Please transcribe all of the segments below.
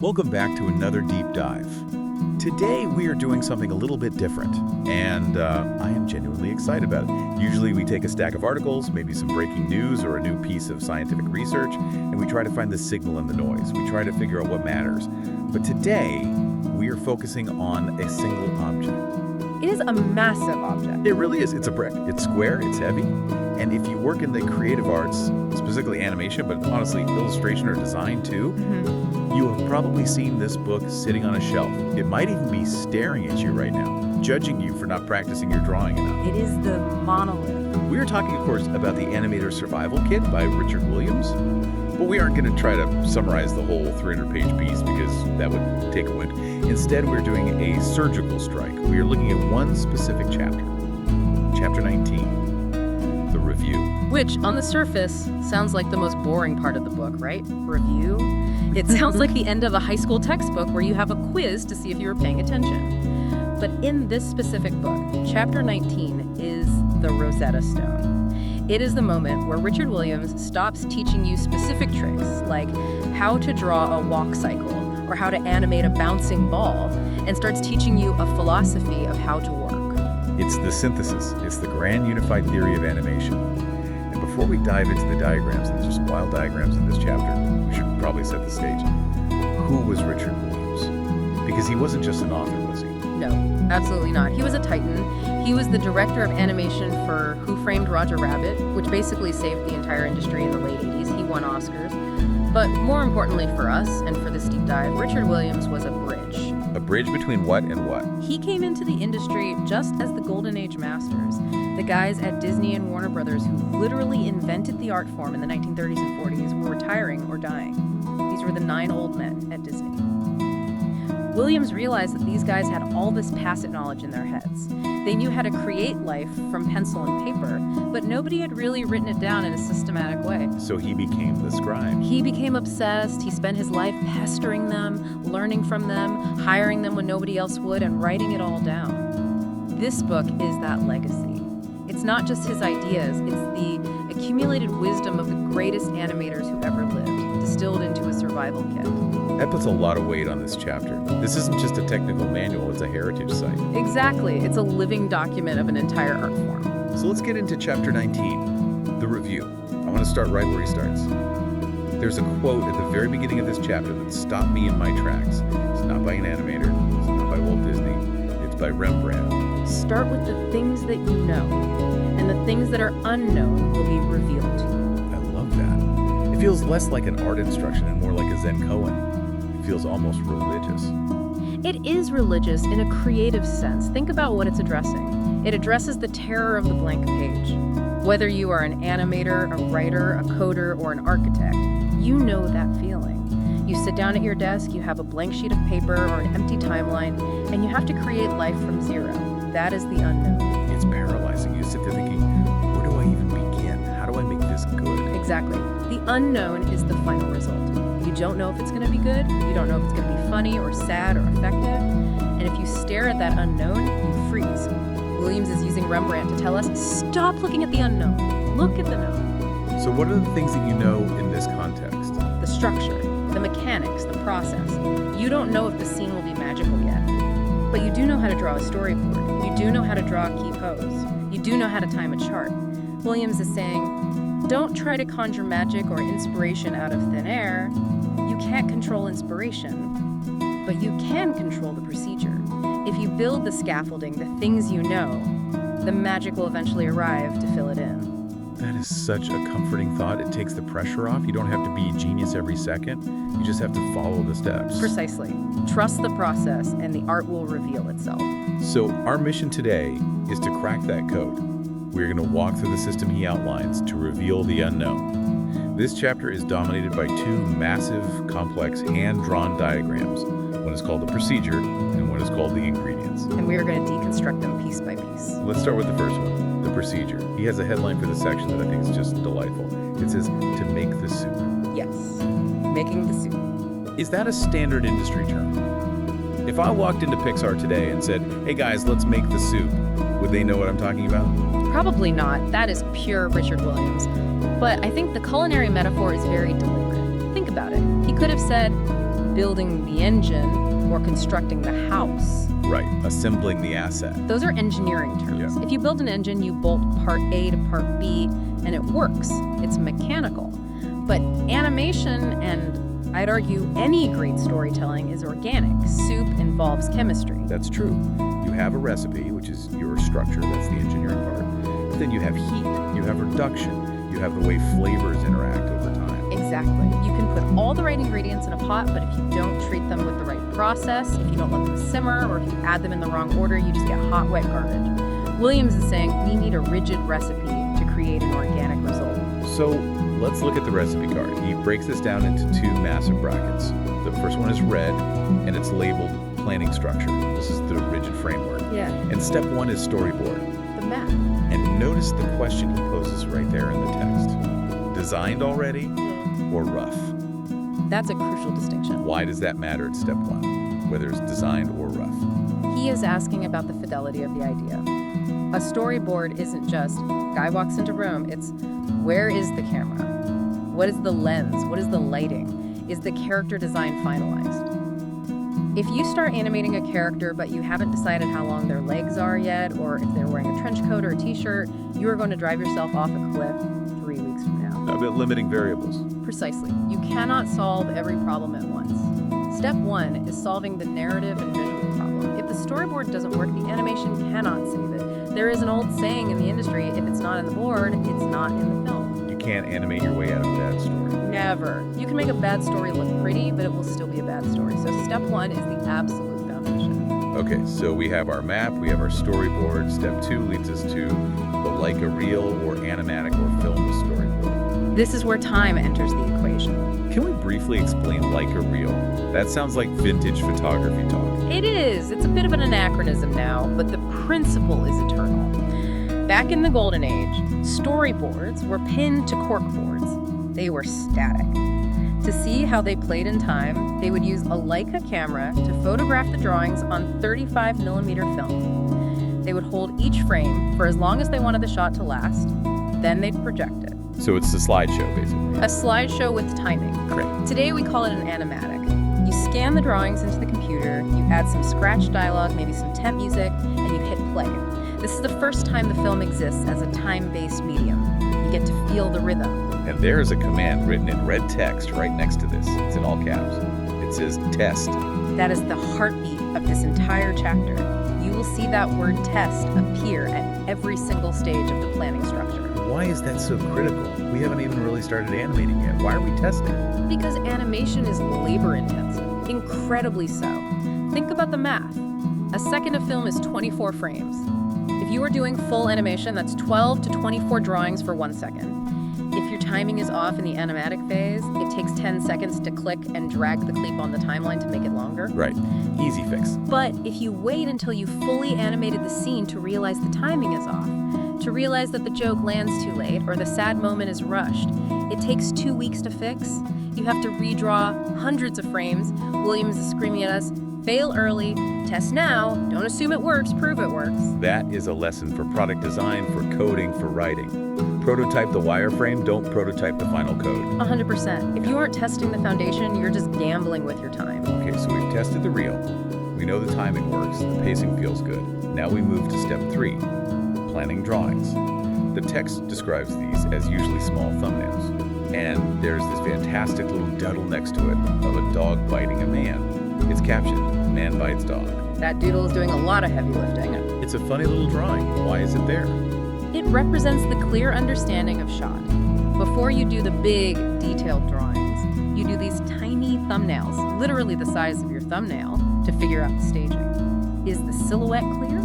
Welcome back to another deep dive. Today we are doing something a little bit different, and I am genuinely excited about it. Usually we take a stack of articles, maybe some breaking news or a new piece of scientific research, and we try to find the signal in the noise. We try to figure out what matters. But today we are focusing on a single object. It is a massive object. It really is. It's a brick. It's square, it's heavy, and if you work in the creative arts, specifically animation, but honestly illustration or design too, you have probably seen this book sitting on a shelf. It might even be staring at you right now, judging you for not practicing your drawing enough. It is the monolith. We are talking, of course, about the Animator Survival Kit by Richard Williams, but we aren't going to try to summarize the whole 300-page piece because that would take a wind. Instead, we're doing a surgical strike. We are looking at one specific chapter, Chapter 19, the review. Which, on the surface, sounds like the most boring part of the book, right? Review? It sounds like the end of a high school textbook where you have a quiz to see if you were paying attention. But in this specific book, Chapter 19 is the Rosetta Stone. It is the moment where Richard Williams stops teaching you specific tricks, like how to draw a walk cycle or how to animate a bouncing ball, and starts teaching you a philosophy of how to work. It's the synthesis. It's the grand unified theory of animation. And before we dive into the diagrams, and there's some wild diagrams in this chapter, we should probably set the stage. Who was Richard Williams? Because he wasn't just an author, was he? No, absolutely not. He was a titan. He was the director of animation for Who Framed Roger Rabbit, which basically saved the entire industry in the late 80s. He won Oscars. But more importantly for us, and for this deep dive, Richard Williams was a bridge. A bridge between what and what? He came into the industry just as the Golden Age masters, the guys at Disney and Warner Brothers who literally invented the art form in the 1930s and 40s were retiring or dying. These were the 9 old men at Disney. Williams realized that these guys had all this tacit knowledge in their heads. They knew how to create life from pencil and paper, but nobody had really written it down in a systematic way. So he became the scribe. He became obsessed. He spent his life pestering them, learning from them, hiring them when nobody else would, and writing it all down. This book is that legacy. It's not just his ideas, it's the accumulated wisdom of the greatest animators who ever lived, distilled into a survival kit. That puts a lot of weight on this chapter. This isn't just a technical manual, it's a heritage site. Exactly. It's a living document of an entire art form. So let's get into Chapter 19, the review. I want to start right where he starts. There's a quote at the very beginning of this chapter that stopped me in my tracks. It's not by an animator, it's not by Walt Disney, it's by Rembrandt. Start with the things that you know, and the things that are unknown will be revealed to you. I love that. It feels less like an art instruction and more like a Zen koan. It feels almost religious. It is religious in a creative sense. Think about what it's addressing. It addresses the terror of the blank page. Whether you are an animator, a writer, a coder, or an architect, you know that feeling. You sit down at your desk, you have a blank sheet of paper or an empty timeline, and you have to create life from zero. That is the unknown. It's paralyzing. You sit there thinking, where do I even begin? How do I make this good? Exactly. The unknown is the final result. You don't know if it's going to be good, you don't know if it's going to be funny or sad or effective, and if you stare at that unknown, you freeze. Williams is using Rembrandt to tell us, stop looking at the unknown, look at the known. So what are the things that you know in this context? The structure, the mechanics, the process. You don't know if the scene will be magical yet, but you do know how to draw a storyboard. You do know how to draw a key pose. You do know how to time a chart. Williams is saying, don't try to conjure magic or inspiration out of thin air. You can't control inspiration, but you can control the procedure. If you build the scaffolding, the things you know, the magic will eventually arrive to fill it in. That is such a comforting thought. It takes the pressure off. You don't have to be a genius every second. You just have to follow the steps. Precisely. Trust the process, and the art will reveal itself. So our mission today is to crack that code. We're going to walk through the system he outlines to reveal the unknown. This chapter is dominated by 2 massive, complex, hand-drawn diagrams. One is called the procedure, and one is called the ingredients. And we are going to deconstruct them piece by piece. Let's start with the first one, the procedure. He has a headline for the section that I think is just delightful. It says, to make the soup. Yes, making the soup. Is that a standard industry term? If I walked into Pixar today and said, hey guys, let's make the soup, would they know what I'm talking about? Probably not. That is pure Richard Williams. But I think the culinary metaphor is very deliberate. Think about it. He could have said, building the engine or constructing the house. Right, assembling the asset. Those are engineering terms. Yeah. If you build an engine, you bolt part A to part B, and it works. It's mechanical. But animation, and I'd argue any great storytelling, is organic. Soup involves chemistry. That's true. You have a recipe, which is your structure, that's the engineering part. But then you have heat, you have reduction, you have the way flavors interact over time. Exactly. You can put all the right ingredients in a pot, but if you don't treat them with the right process, if you don't let them simmer, or if you add them in the wrong order, you just get hot, wet garbage. Williams is saying we need a rigid recipe to create an organic result. So let's look at the recipe card. He breaks this down into two massive brackets. The first one is red, and it's labeled planning structure. This is the rigid framework. Yeah. And step one is storyboard. The map. And notice the question he poses right there in the text. Designed already or rough? That's a crucial distinction. Why does that matter at step one, whether it's designed or rough? He is asking about the fidelity of the idea. A storyboard isn't just, guy walks into room, it's where is the camera? What is the lens? What is the lighting? Is the character design finalized? If you start animating a character but you haven't decided how long their legs are yet, or if they're wearing a trench coat or a t-shirt, you are going to drive yourself off a cliff 3 weeks from now. A bit limiting variables. Precisely. You cannot solve every problem at once. Step one is solving the narrative and visual problem. If the storyboard doesn't work, the animation cannot save it. There is an old saying in the industry, if it's not in the board, it's not in the film. You can't animate your way out of a bad story. Never. You can make a bad story look pretty, but it will still be a bad story. So step one is the absolute foundation. Okay, so we have our map, we have our storyboard. Step two leads us to the like a reel or animatic or film storyboard. This is where time enters the equation. Can we briefly explain like a reel? That sounds like vintage photography talk. It is. It's a bit of an anachronism now, but the principle is eternal. Back in the golden age, storyboards were pinned to corkboards. They were static. To see how they played in time, they would use a Leica camera to photograph the drawings on 35mm film. They would hold each frame for as long as they wanted the shot to last, then they'd project it. So it's a slideshow, basically. A slideshow with timing. Great. Today we call it an animatic. You scan the drawings into the computer, you add some scratch dialogue, maybe some temp music, and you hit play. This is the first time the film exists as a time-based medium. You get to feel the rhythm. And there's a command written in red text right next to this. It's in all caps. It says test. That is the heartbeat of this entire chapter. You will see that word test appear at every single stage of the planning structure. Why is that so critical? We haven't even really started animating yet. Why are we testing? Because animation is labor-intensive, incredibly so. Think about the math. A second of film is 24 frames. If you are doing full animation, that's 12 to 24 drawings for 1 second. If your timing is off in the animatic phase, it takes 10 seconds to click and drag the clip on the timeline to make it longer. Right. Easy fix. But if you wait until you fully animated the scene to realize the timing is off, to realize that the joke lands too late or the sad moment is rushed, it takes 2 weeks to fix. You have to redraw hundreds of frames. Williams is screaming at us, fail early, test now, don't assume it works, prove it works. That is a lesson for product design, for coding, for writing. Prototype the wireframe, don't prototype the final code. 100%. If you aren't testing the foundation, you're just gambling with your time. Okay, so we've tested the reel. We know the timing works, the pacing feels good. Now we move to step 3, planning drawings. The text describes these as usually small thumbnails. And there's this fantastic little doodle next to it of a dog biting a man. It's captioned, man bites dog. That doodle is doing a lot of heavy lifting. It's a funny little drawing. Why is it there? It represents the clear understanding of shot. Before you do the big, detailed drawings, you do these tiny thumbnails, literally the size of your thumbnail, to figure out the staging. Is the silhouette clear?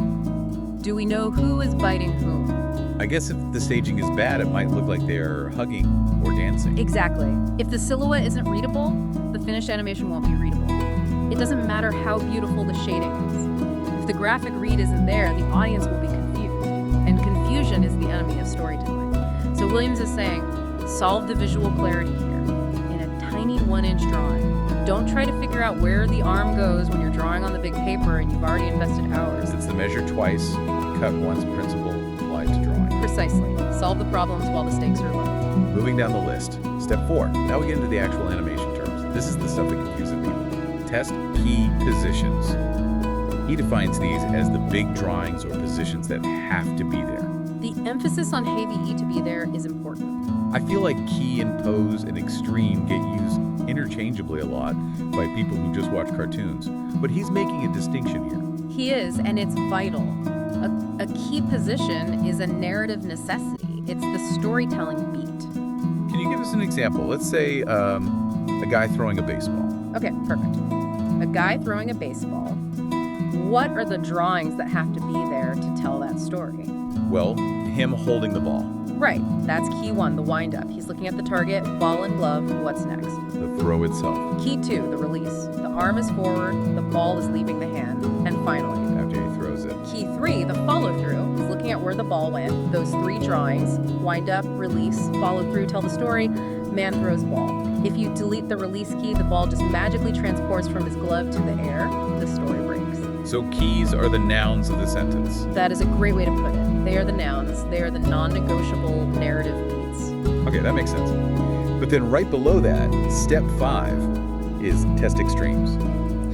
Do we know who is biting whom? I guess if the staging is bad, it might look like they're hugging or dancing. Exactly. If the silhouette isn't readable, the finished animation won't be readable. It doesn't matter how beautiful the shading is. If the graphic read isn't there, the audience will be confused. And confusion is the enemy of storytelling. So Williams is saying, solve the visual clarity here in a tiny 1-inch drawing. Don't try to figure out where the arm goes when you're drawing on the big paper and you've already invested hours. It's the measure twice, cut once principle applied to drawing. Precisely. Solve the problems while the stakes are low. Moving down the list. Step 4. Now we get into the actual animation terms. This is the stuff that confuses people. Test key positions. He defines these as the big drawings or positions that have to be there. The emphasis on heavy to be there is important. I feel like key and pose and extreme get used interchangeably a lot by people who just watch cartoons, but he's making a distinction here. He is, and it's vital. A key position is a narrative necessity. It's the storytelling beat. Can you give us an example? Let's say a guy throwing a baseball. Okay, perfect. A guy throwing a baseball. What are the drawings that have to be there to tell that story? Well, him holding the ball. Right, that's key one, the wind-up. He's looking at the target, ball and glove, what's next? The throw itself. Key two, the release. The arm is forward, the ball is leaving the hand, and finally, After he throws it. key three, the follow-through. He's looking at where the ball went, those three drawings, wind up, release, follow through, tell the story, man throws ball. If you delete the release key, the ball just magically transports from his glove to the air, the story breaks. So keys are the nouns of the sentence. That is a great way to put it. They are the nouns, they are the non-negotiable narrative beats. Okay, that makes sense. But then right below that, step 5 is test extremes.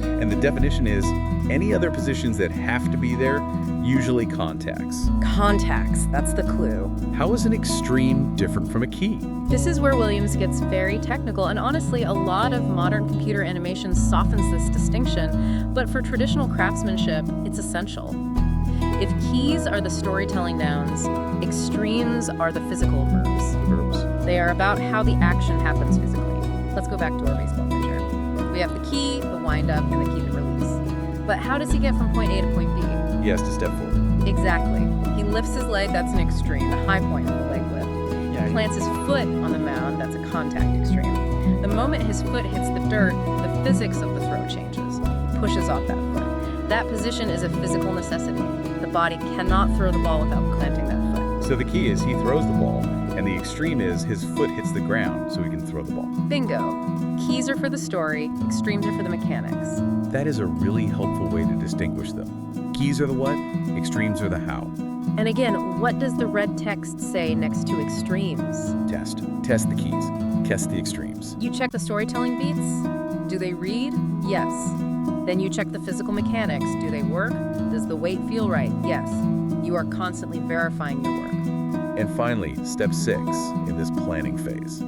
And the definition is any other positions that have to be there, usually contacts. Contacts, that's the clue. How is an extreme different from a key? This is where Williams gets very technical, and honestly, a lot of modern computer animation softens this distinction, but for traditional craftsmanship, it's essential. If keys are the storytelling nouns, extremes are the physical verbs. They are about how the action happens physically. Let's go back to our baseball picture. We have the key, the wind-up, and the key to release. But how does he get from point A to point B? He has to step forward. Exactly. He lifts his leg, that's an extreme, the high point of the leg lift. He plants his foot on the mound, that's a contact extreme. The moment his foot hits the dirt, the physics of the throw changes. He pushes off that foot. That position is a physical necessity. The body cannot throw the ball without planting that foot. So the key is he throws the ball, and the extreme is his foot hits the ground so he can throw the ball. Bingo. Keys are for the story, extremes are for the mechanics. That is a really helpful way to distinguish them. Keys are the what, extremes are the how. And again, what does the red text say next to extremes? Test. Test the keys. Test the extremes. You check the storytelling beats. Do they read? Yes. Then you check the physical mechanics. Do they work? Does the weight feel right? Yes. You are constantly verifying your work. And finally, step 6 in this planning phase.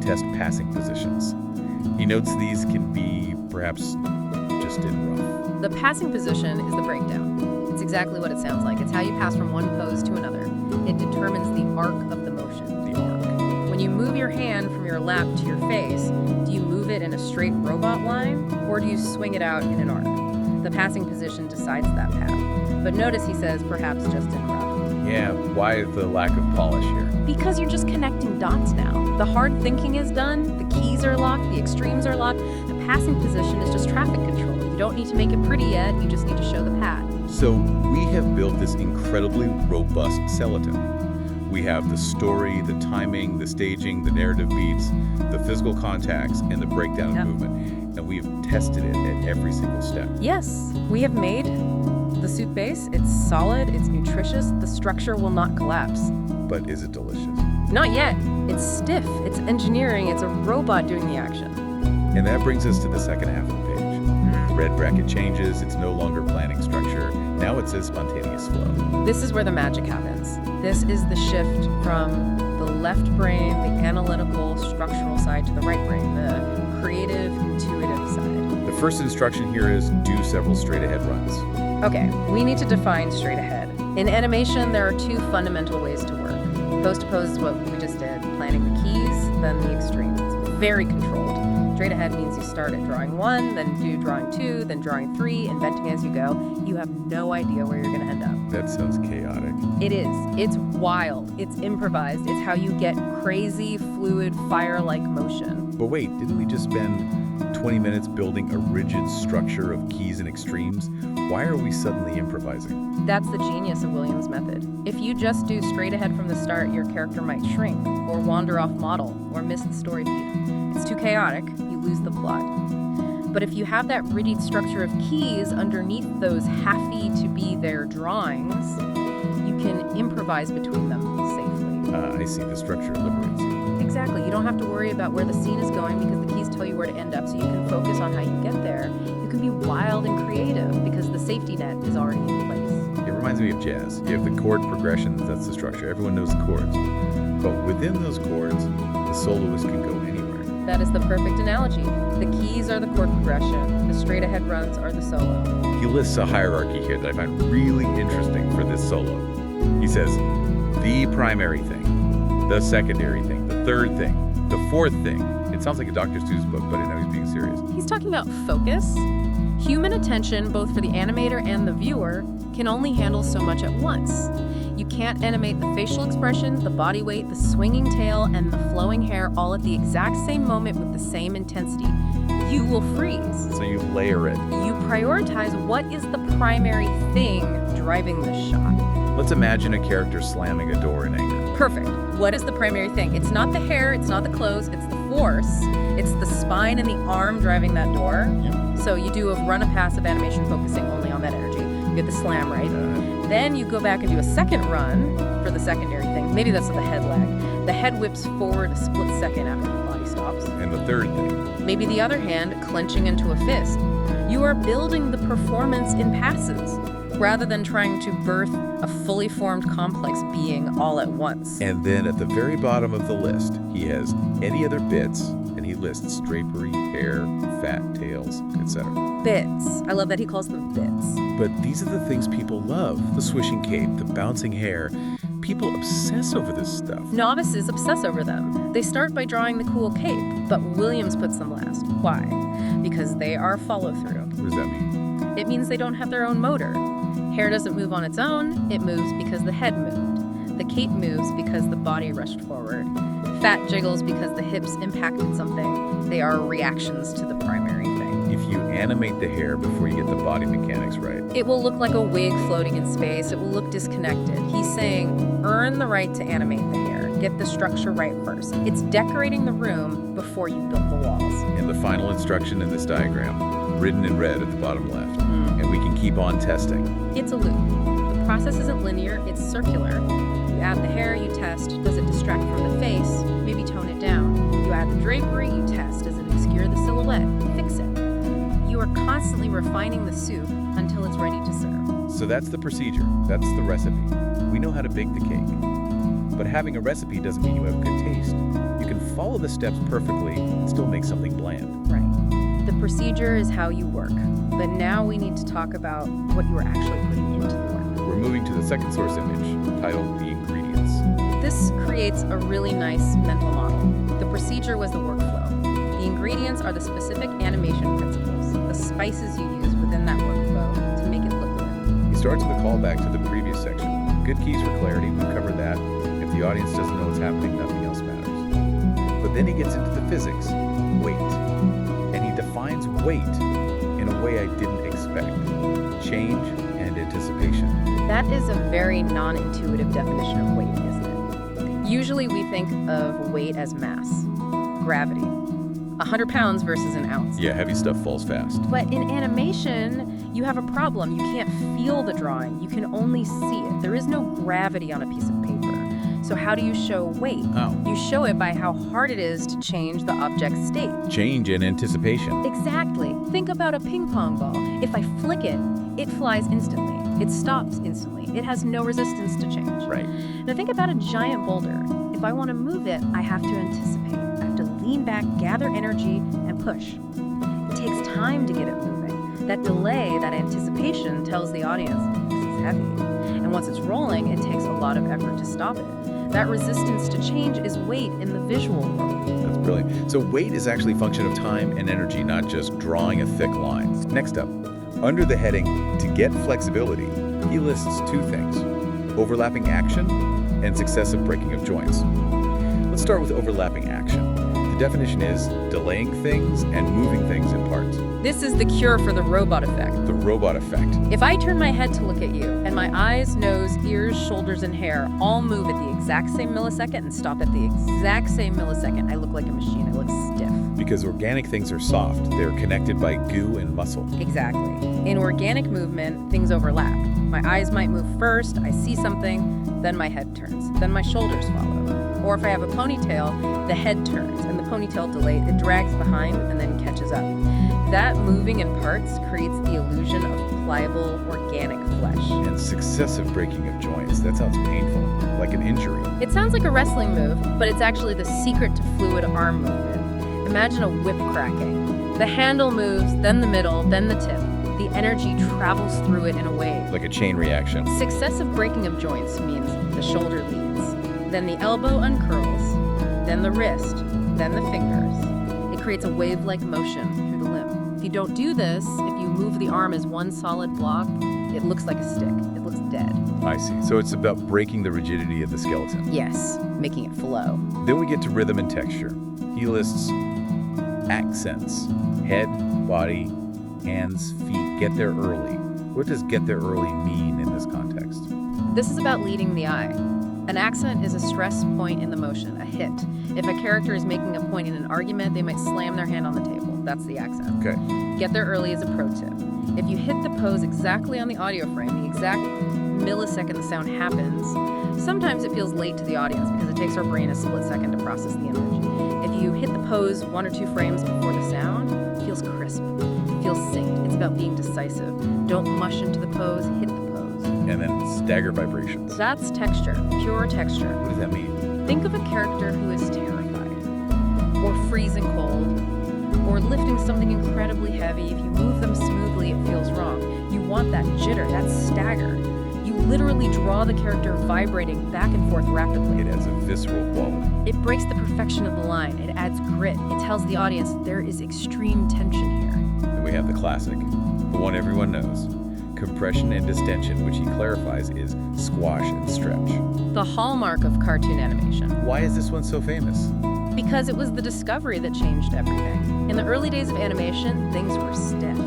Test passing positions. He notes these can be, perhaps, just in rough. The passing position is the breakdown. It's exactly what it sounds like. It's how you pass from one pose to another. It determines the arc of the motion. The arc. When you move your hand from your lap to your face, do you move it in a straight robot line, or do you swing it out in an arc? The passing position decides that path. But notice he says perhaps just in rough. Yeah, why the lack of polish here? Because you're just connecting dots now. The hard thinking is done, the keys are locked, the extremes are locked. The passing position is just traffic control. You don't need to make it pretty yet, you just need to show the path. So we have built this incredibly robust skeleton. We have the story, the timing, the staging, the narrative beats, the physical contacts, and the breakdown of movement. And we have tested it at every single step. Yes, we have made the suit base. It's solid, it's nutritious, the structure will not collapse. But is it delicious? Not yet. It's stiff, it's engineering, it's a robot doing the action. And that brings us to the second half of the page. The red bracket changes, it's no longer planning structure. Now it says spontaneous flow. This is where the magic happens. This is the shift from the left brain, the analytical, structural side, to the right brain, the creative, intuitive side. The first instruction here is do several straight ahead runs. Okay, we need to define straight ahead. In animation, there are two fundamental ways to work. Pose to pose is what we just did, planning the keys, then the extremes. It's very controlled. Straight ahead means you start at drawing 1, then do drawing 2, then drawing 3, inventing as you go. You have no idea where you're going to end up. That sounds chaotic. It is. It's wild. It's improvised. It's how you get crazy, fluid, fire-like motion. But wait, didn't we just spend 20 minutes building a rigid structure of keys and extremes? Why are we suddenly improvising? That's the genius of Williams' method. If you just do straight ahead from the start, your character might shrink, or wander off model, or miss the story beat. It's too chaotic, you lose the plot. But if you have that rigid structure of keys underneath those happy-to-be-there drawings, you can improvise between them safely. I see. The structure liberates you. Exactly. You don't have to worry about where the scene is going because the keys keys tell you where to end up so you can focus on how you get there, you can be wild and creative because the safety net is already in place. It reminds me of jazz. You have the chord progressions, that's the structure. Everyone knows the chords. But within those chords, the soloist can go anywhere. That is the perfect analogy. The keys are the chord progression. The straight ahead runs are the solo. He lists a hierarchy here that I find really interesting for this solo. He says, the primary thing, the secondary thing, the third thing, the fourth thing. It sounds like a Dr. Seuss book, but I know he's being serious. He's talking about focus. Human attention, both for the animator and the viewer, can only handle so much at once. You can't animate the facial expression, the body weight, the swinging tail, and the flowing hair all at the exact same moment with the same intensity. You will freeze. So you layer it. You prioritize what is the primary thing driving the shot. Let's imagine a character slamming a door in anger. Perfect. What is the primary thing? It's not the hair, it's not the clothes, it's the force. It's the spine and the arm driving that door. Yeah. So you do run a passive animation focusing only on that energy. You get the slam, right? Then you go back and do a second run for the secondary thing. Maybe that's the head lag. The head whips forward a split second after the body stops. And the third thing. Maybe the other hand clenching into a fist. You are building the performance in passes rather than trying to birth a fully formed complex being all at once. And then at the very bottom of the list, he has any other bits, and he lists drapery, hair, fat, tails, etc. Bits. I love that he calls them bits. But these are the things people love. The swishing cape, the bouncing hair. People obsess over this stuff. Novices obsess over them. They start by drawing the cool cape, but Williams puts them last. Why? Because they are follow-through. What does that mean? It means they don't have their own motor. Hair doesn't move on its own, it moves because the head moved. The cape moves because the body rushed forward. Fat jiggles because the hips impacted something. They are reactions to the primary thing. If you animate the hair before you get the body mechanics right, It will look like a wig floating in space. It will look disconnected. He's saying, earn the right to animate the hair. Get the structure right first. It's decorating the room before you build the walls. and the final instruction in this diagram, written in red at the bottom left, and we can keep on testing. It's a loop. The process isn't linear, it's circular. You add the hair, you test. Does it distract from the face? Maybe tone it down. You add the drapery, you test. Does it obscure the silhouette? Fix it. You are constantly refining the soup until it's ready to serve. So that's the procedure. That's the recipe. We know how to bake the cake. But having a recipe doesn't mean you have good taste. You can follow the steps perfectly and still make something bland. Right. The procedure is how you work. But now we need to talk about what you are actually putting into the work. We're moving to the second source image, titled The Ingredients. This creates a really nice mental model. The procedure was the workflow. The ingredients are the specific animation principles, the spices you use within that workflow to make it look good. He starts with a callback to the previous section. Good keys for clarity, we've covered that. If the audience doesn't know what's happening, nothing else matters. But then he gets into the physics, weight. And he defines weight in a way I didn't expect. Change and anticipation. That is a very non-intuitive definition of weight, isn't it? Usually we think of weight as mass, gravity. 100 pounds versus an ounce. Yeah, heavy stuff falls fast. But in animation, you have a problem. You can't feel the drawing. You can only see it. There is no gravity on a piece of paper. So how do you show weight? Oh. You show it by how hard it is to change the object's state. Change and anticipation. Exactly. Think about a ping pong ball. If I flick it, it flies instantly. It stops instantly. It has no resistance to change. Right. Now think about a giant boulder. If I want to move it, I have to anticipate. I have to lean back, gather energy, and push. It takes time to get it moving. That delay, that anticipation tells the audience this is heavy. And once it's rolling, it takes a lot of effort to stop it. That resistance to change is weight in the visual world. That's brilliant. So weight is actually a function of time and energy, not just drawing a thick line. Next up, under the heading, to get flexibility, he lists two things, overlapping action and successive breaking of joints. Let's start with overlapping action. The definition is delaying things and moving things in parts. This is the cure for the robot effect. The robot effect. If I turn my head to look at you, and my eyes, nose, ears, shoulders, and hair all move at the exact same millisecond and stop at the exact same millisecond, I look like a machine. I look stiff. Because organic things are soft. They're connected by goo and muscle. Exactly. In organic movement, things overlap. My eyes might move first, I see something, then my head turns, then my shoulders follow. Or if I have a ponytail, the head turns, and the ponytail it drags behind and then catches up. That moving in parts creates the illusion of pliable, organic flesh. And successive breaking of joints. That sounds painful, like an injury. It sounds like a wrestling move, but it's actually the secret to fluid arm movement. Imagine a whip cracking. The handle moves, then the middle, then the tip. The energy travels through it in a wave. Like a chain reaction. Successive breaking of joints means the shoulder leads, then the elbow uncurls, then the wrist, then the fingers. It creates a wave-like motion through the limb. If you don't do this, if you move the arm as one solid block, it looks like a stick. It looks dead. I see. So it's about breaking the rigidity of the skeleton. Yes, making it flow. Then we get to rhythm and texture. He lists accents: head, body, hands, feet. Get there early. What does get there early mean in this context? This is about leading the eye. An accent is a stress point in the motion, a hit. If a character is making a point in an argument, they might slam their hand on the table. That's the accent. Okay. Get there early is a pro tip. If you hit the pose exactly on the audio frame, the exact millisecond the sound happens, sometimes it feels late to the audience because it takes our brain a split second to process the image. If you hit the pose 1 or 2 frames before the sound, it feels crisp. It feels synced. It's about being decisive. Don't mush into the pose, hit the pose. And then stagger vibrations. That's texture, pure texture. What does that mean? Think of a character who is terrified, or freezing cold, or lifting something incredibly heavy. If you move them smoothly, it feels wrong. You want that jitter, that stagger. You literally draw the character vibrating back and forth rapidly. It has a visceral quality. It breaks the perfection of the line. It adds grit. It tells the audience there is extreme tension here. And we have the classic, the one everyone knows. Compression and distension, which he clarifies is squash and stretch. The hallmark of cartoon animation. Why is this one so famous? Because it was the discovery that changed everything. In the early days of animation, things were stiff.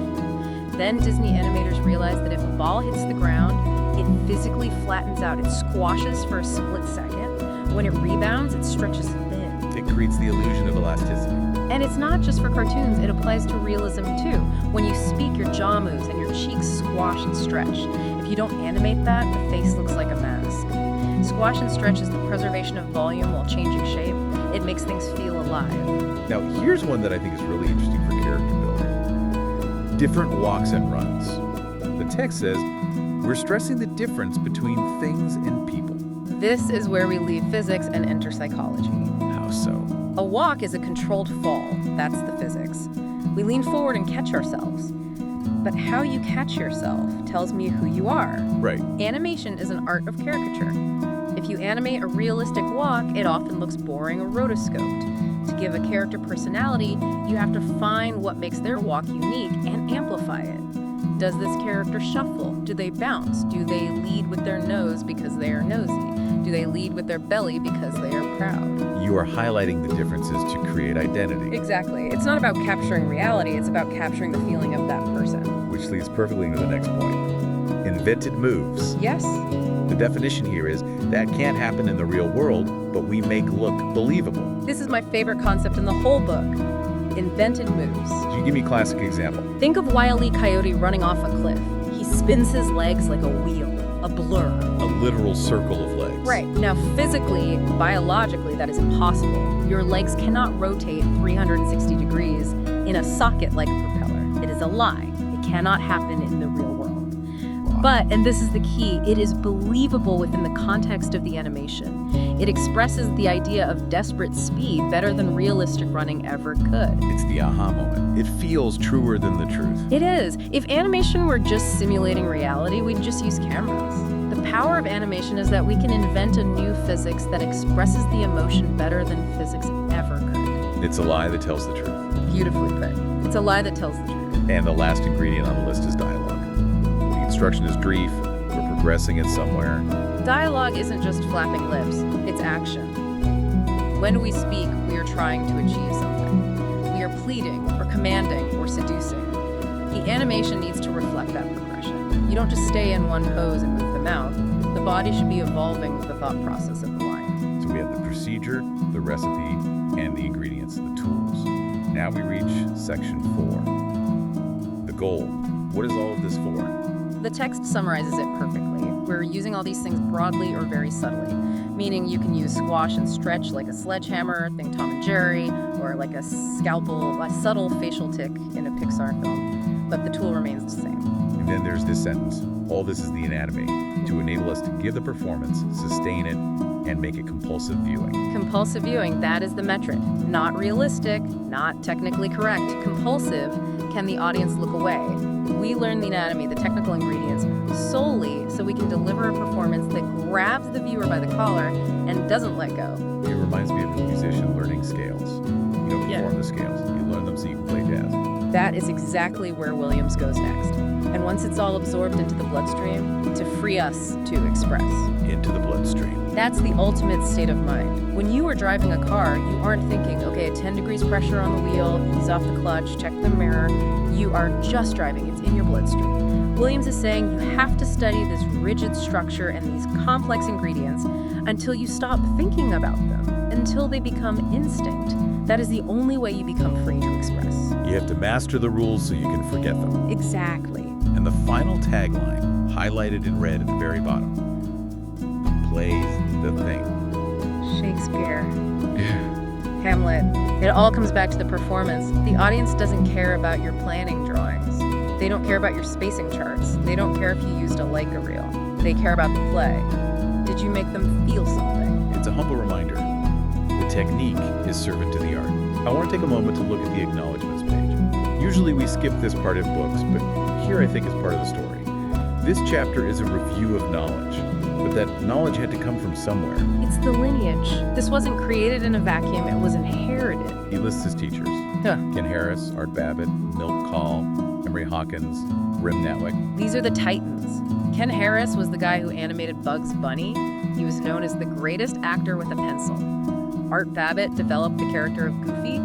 Then Disney animators realized that if a ball hits the ground, it physically flattens out. It squashes for a split second. When it rebounds, it stretches thin. It creates the illusion of elasticity. And it's not just for cartoons, it applies to realism too. When you speak, your jaw moves and your cheeks squash and stretch. If you don't animate that, the face looks like a mask. Squash and stretch is the preservation of volume while changing shape. It makes things feel alive. Now, here's one that I think is really interesting for character building. Different walks and runs. The text says, we're stressing the difference between things and people. This is where we leave physics and enter psychology. How so? A walk is a controlled fall. That's the physics. We lean forward and catch ourselves. But how you catch yourself tells me who you are. Right. Animation is an art of caricature. If you animate a realistic walk, it often looks boring or rotoscoped. To give a character personality, you have to find what makes their walk unique and amplify it. Does this character shuffle? Do they bounce? Do they lead with their nose because they are nosy? Do they lead with their belly because they are proud? You are highlighting the differences to create identity. Exactly. It's not about capturing reality, it's about capturing the feeling of that person. Which leads perfectly into the next point. Invented moves. Yes? The definition here is that can't happen in the real world, but we make look believable. This is my favorite concept in the whole book. Invented moves. Could you give me a classic example? Think of Wile E. Coyote running off a cliff. He spins his legs like a wheel, a blur. A literal circle of legs. Right. Now, physically, biologically, that is impossible. Your legs cannot rotate 360 degrees in a socket like a propeller. It is a lie. It cannot happen in the real world. But, and this is the key, it is believable within the context of the animation. It expresses the idea of desperate speed better than realistic running ever could. It's the aha moment. It feels truer than the truth. It is. If animation were just simulating reality, we'd just use cameras. The power of animation is that we can invent a new physics that expresses the emotion better than physics ever could. It's a lie that tells the truth. Beautifully put. It's a lie that tells the truth. And the last ingredient on the list is dialogue. The instruction is brief. We're progressing it somewhere. Dialogue isn't just flapping lips, it's action. When we speak, we are trying to achieve something. We are pleading, or commanding, or seducing. The animation needs to reflect that progression. You don't just stay in one pose and move the mouth. The body should be evolving with the thought process of the line. So we have the procedure, the recipe, and the ingredients, the tools. Now we reach section 4. The goal. What is all of this for? The text summarizes it perfectly. We're using all these things broadly or very subtly, meaning you can use squash and stretch like a sledgehammer, think Tom and Jerry, or like a scalpel, a subtle facial tick in a Pixar film, but the tool remains the same. And then there's this sentence. All this is the anatomy to enable us to give the performance, sustain it, and make it compulsive viewing. Compulsive viewing, that is the metric. Not realistic, not technically correct. Compulsive, can the audience look away? We learn the anatomy, the technical ingredients, solely so we can deliver a performance that grabs the viewer by the collar and doesn't let go. It reminds me of a musician learning scales. You don't perform the scales. You learn them so you can play jazz. That is exactly where Williams goes next. And once it's all absorbed into the bloodstream, to free us to express. Into the bloodstream. That's the ultimate state of mind. When you are driving a car, you aren't thinking, okay, 10 degrees pressure on the wheel, ease off the clutch, check the mirror. You are just driving. It's in your bloodstream. Williams is saying you have to study this rigid structure and these complex ingredients until you stop thinking about them, until they become instinct. That is the only way you become free to express. You have to master the rules so you can forget them. Exactly. And the final tagline, highlighted in red at the very bottom, plays the thing. Shakespeare. Hamlet. It all comes back to the performance. The audience doesn't care about your planning drawings. They don't care about your spacing charts. They don't care if you used a Leica reel. They care about the play. Did you make them feel something? It's a humble reminder. The technique is servant to the art. I want to take a moment to look at the acknowledgments page. Usually we skip this part in books, but here I think is part of the story. This chapter is a review of knowledge, but that knowledge had to come from somewhere. It's the lineage. This wasn't created in a vacuum, it was inherited. He lists his teachers. Ken Harris, Art Babbitt, Milt Kahl, Emery Hawkins, Grim Natwick. These are the titans. Ken Harris was the guy who animated Bugs Bunny. He was known as the greatest actor with a pencil. Art Babbitt developed the character of Goofy.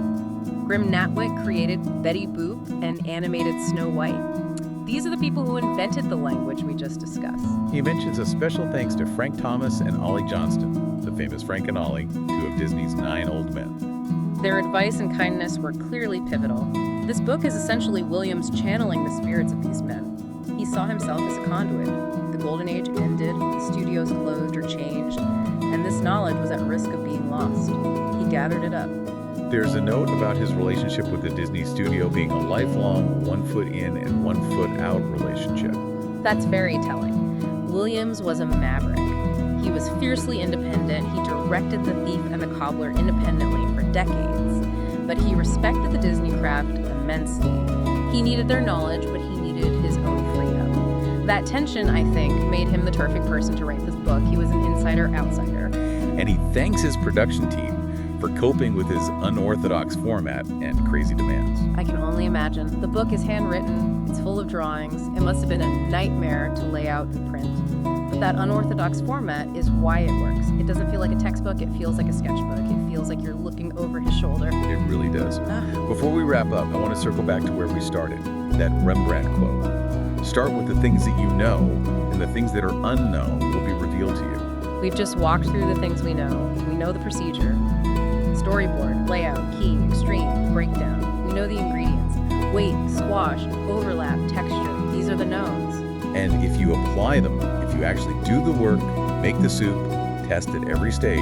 Grim Natwick created Betty Boop and animated Snow White. These are the people who invented the language we just discussed. He mentions a special thanks to Frank Thomas and Ollie Johnston, the famous Frank and Ollie, two of Disney's 9 old men. Their advice and kindness were clearly pivotal. This book is essentially Williams channeling the spirits of these men. He saw himself as a conduit. The golden age ended, the studios closed or changed, and this knowledge was at risk of being lost. He gathered it up. There's a note about his relationship with the Disney studio being a lifelong, 1 foot in and 1 foot out relationship. That's very telling. Williams was a maverick. He was fiercely independent. He directed The Thief and the Cobbler independently for decades. But he respected the Disney craft immensely. He needed their knowledge, but he needed his own freedom. That tension, I think, made him the perfect person to write this book. He was an insider-outsider. And he thanks his production team for coping with his unorthodox format and crazy demands. I can only imagine. The book is handwritten, it's full of drawings. It must have been a nightmare to lay out and print. But that unorthodox format is why it works. It doesn't feel like a textbook, it feels like a sketchbook. It feels like you're looking over his shoulder. It really does. Before we wrap up, I want to circle back to where we started, that Rembrandt quote. Start with the things that you know, and the things that are unknown will be revealed to you. We've just walked through the things we know. We know the procedure. Storyboard, layout, key, extreme, breakdown. We know the ingredients. Weight, squash, overlap, texture. These are the knowns. And if you apply them, if you actually do the work, make the soup, test at every stage,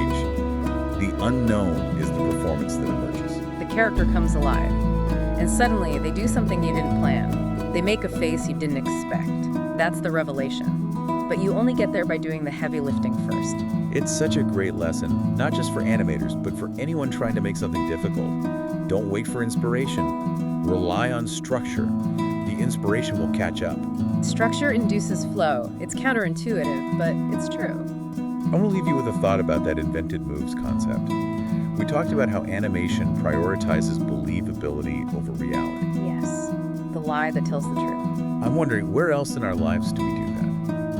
the unknown is the performance that emerges. The character comes alive. And suddenly, they do something you didn't plan. They make a face you didn't expect. That's the revelation. But you only get there by doing the heavy lifting first. It's such a great lesson, not just for animators, but for anyone trying to make something difficult. Don't wait for inspiration. Rely on structure. The inspiration will catch up. Structure induces flow. It's counterintuitive, but it's true. I want to leave you with a thought about that invented moves concept. We talked about how animation prioritizes believability over reality. Yes, the lie that tells the truth. I'm wondering, where else in our lives do we do that?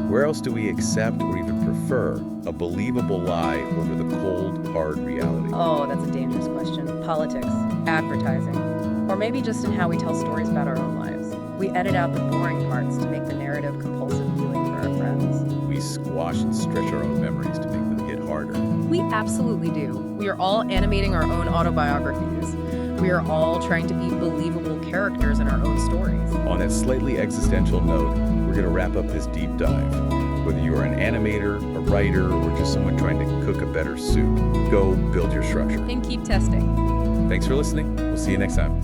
Where else do we accept or even prefer a believable lie over the cold, hard reality? Oh, that's a dangerous question. Politics, advertising, or maybe just in how we tell stories about our own lives. We edit out the boring parts to make the narrative compulsive viewing for our friends. We squash and stretch our own memories to make them hit harder. We absolutely do. We are all animating our own autobiographies. We are all trying to be believable characters in our own stories. On a slightly existential note, we're going to wrap up this deep dive. Whether you are an animator, a writer, or just someone trying to cook a better soup, go build your structure. And keep testing. Thanks for listening. We'll see you next time.